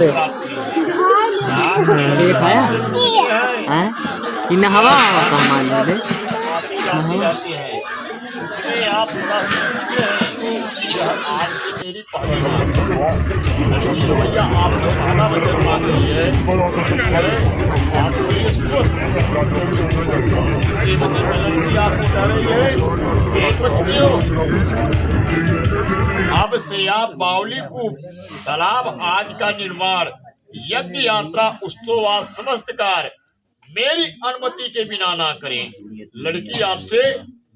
दे ये खाया हैं कि हवा तो मान ले जाती है इसलिए आप सदा सोचते हैं यह आपसे मेरी पहली बात तो भैया आपसे पहला वचन मांग रही है आपको ये स्वस्थ ये वचन में लड़की आपसे कह रही है एक बच्चियों अब से आप बावली कूप तालाब आदि का निर्माण यज्ञ यात्रा उत्सव समस्त कार्य मेरी अनुमति के बिना ना करें। लड़की आपसे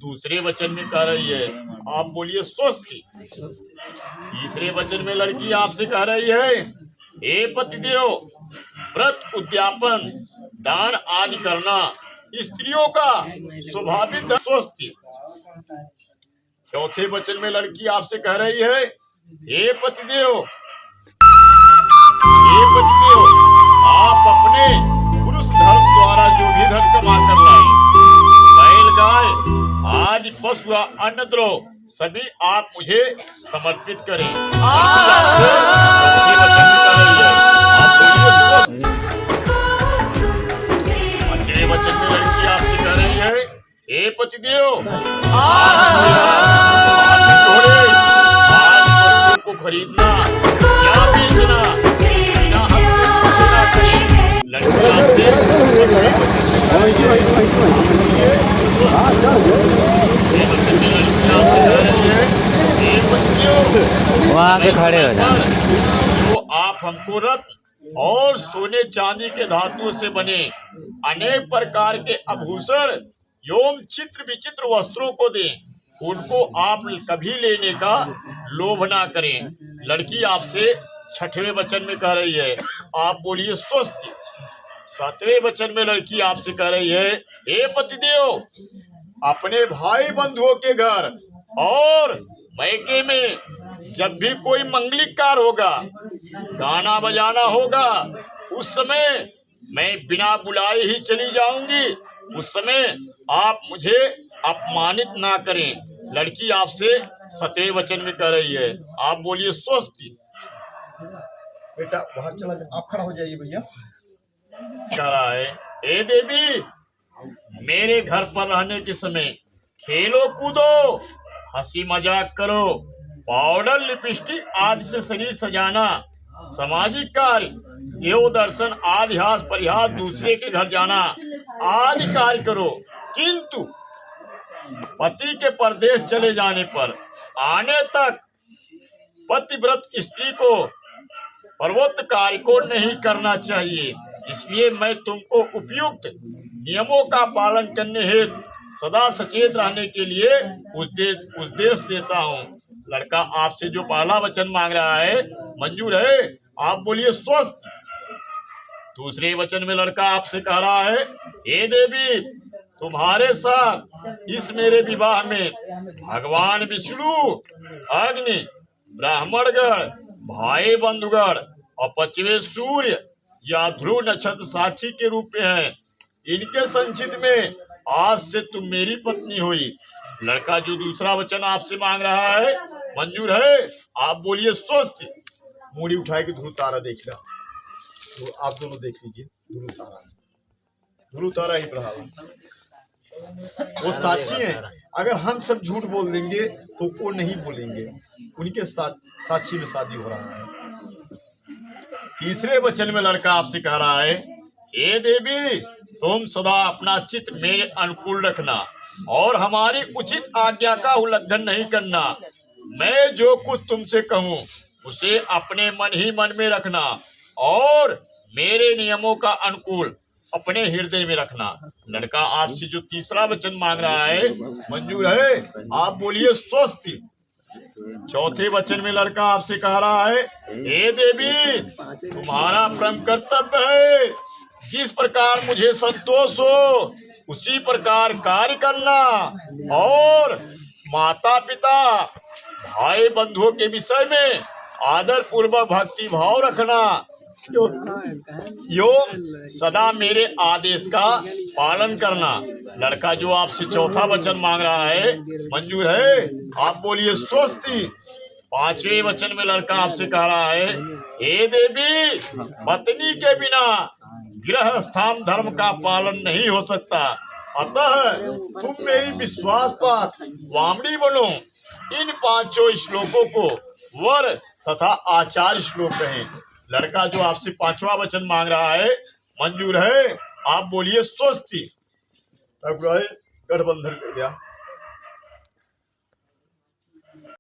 दूसरे वचन में कह रही है, आप बोलिए स्वस्ति। तीसरे वचन में लड़की आपसे कह रही है, हे पतिदेव व्रत उद्यापन दान आदि करना स्त्रियों का स्वाभाविक स्वस्ति। चौथे वचन में लड़की आपसे कह रही है, हे पतिदेव आप अपने पुरुष धर्म द्वारा जो भी धन कमा कर लाए बैल गाय आदि पशु अन्न द्रव्य सभी आप मुझे समर्पित करें। पांचवें वचन में लड़की आपसे कह रही है, हे पतिदेव आज को खरीदना या बेचना बिना हमसे ना करें। लड़की वहाँ के खड़े हो जाए तो आप हमको रत्न और सोने चांदी के धातुओं से बने अनेक प्रकार के आभूषण एवं चित्र विचित्र वस्त्रों को दें, उनको आप कभी लेने का लोभ ना करें। लड़की आपसे छठवें वचन में कह रही है, आप बोलिए स्वस्ति। सातवें वचन में लड़की आपसे कह रही है, हे पतिदेव अपने भाई बंधुओं के घर और मैके में जब भी कोई मंगलिक कार्य होगा गाना बजाना होगा उस समय मैं बिना बुलाए ही चली जाऊंगी, उस समय आप मुझे अपमानित ना करें। लड़की आपसे सतवें वचन में कह रही है, आप बोलिए स्वस्ति। बेटा बाहर चला जाए, आप खड़ा हो जाइए भैया। कह रहा है, हे देवी मेरे घर पर रहने के समय खेलो कूदो हंसी मजाक करो, पाउडर लिपस्टिक आदि से शरीर सजाना, सामाजिक कार्य देव दर्शन आदि हास परिहास दूसरे के घर जाना आदि कार्य करो, किंतु पति के परदेश चले जाने पर आने तक पतिव्रत स्त्री को पर्वत कार्य को नहीं करना चाहिए। इसलिए मैं तुमको उपयुक्त नियमों का पालन करने हेतु सदा सचेत रहने के लिए उपदेश देता हूँ। लड़का आपसे जो पहला वचन मांग रहा है मंजूर है, आप बोलिए स्वस्थ। दूसरे वचन में लड़का आपसे कह रहा है, हे देवी तुम्हारे साथ इस मेरे विवाह में भगवान विष्णु अग्नि ब्राह्मणगण भाई बंधुगण और पचवे सूर्य या ध्रुव नक्षत्र साक्षी के रूप में है, इनके संचित में आज से तुम मेरी पत्नी हुई। लड़का जो दूसरा वचन आपसे मांग रहा है मंजूर है, आप बोलिए स्वस्थ। मूड़ी उठाए के ध्रुव तारा देख ला, तो आप दोनों देख लीजिए। ध्रुव तारा ही पढ़ा, वो साक्षी हैं। अगर हम सब झूठ बोल देंगे तो वो नहीं बोलेंगे, उनके साथ साक्षी में शादी हो रहा है। तीसरे वचन में लड़का आपसे कह रहा है, हे देवी तुम सदा अपना चित्त मेरे अनुकूल रखना और हमारी उचित आज्ञा का उल्लंघन नहीं करना। मैं जो कुछ तुमसे कहूँ उसे अपने मन ही मन में रखना और मेरे नियमों का अनुकूल अपने हृदय में रखना। लड़का आपसे जो तीसरा वचन मांग रहा है मंजूर है, आप बोलिए स्वस्ति। चौथे वचन में लड़का आपसे कह रहा है, हे देवी तुम्हारा परम कर्तव्य है जिस प्रकार मुझे संतोष हो उसी प्रकार कार्य करना और माता पिता भाई बंधुओं के विषय में आदर पूर्वक भक्ति भाव रखना एवं सदा मेरे आदेश का पालन करना। लड़का जो आपसे चौथा वचन मांग रहा है मंजूर है, आप बोलिए स्वस्ति। 5वें वचन में लड़का आपसे कह रहा है, हे देवी, पत्नी के बिना गृह स्थान धर्म का पालन नहीं हो सकता, अतः तुम मेरी विश्वास पात स्वामिनी बनो। इन 5 श्लोकों को वर तथा आचार्य श्लोक कहें। लड़का जो आपसे 5वां वचन मांग रहा है, मंजूर है? आप बोलिए स्वस्ति। गठबंधन कर गया।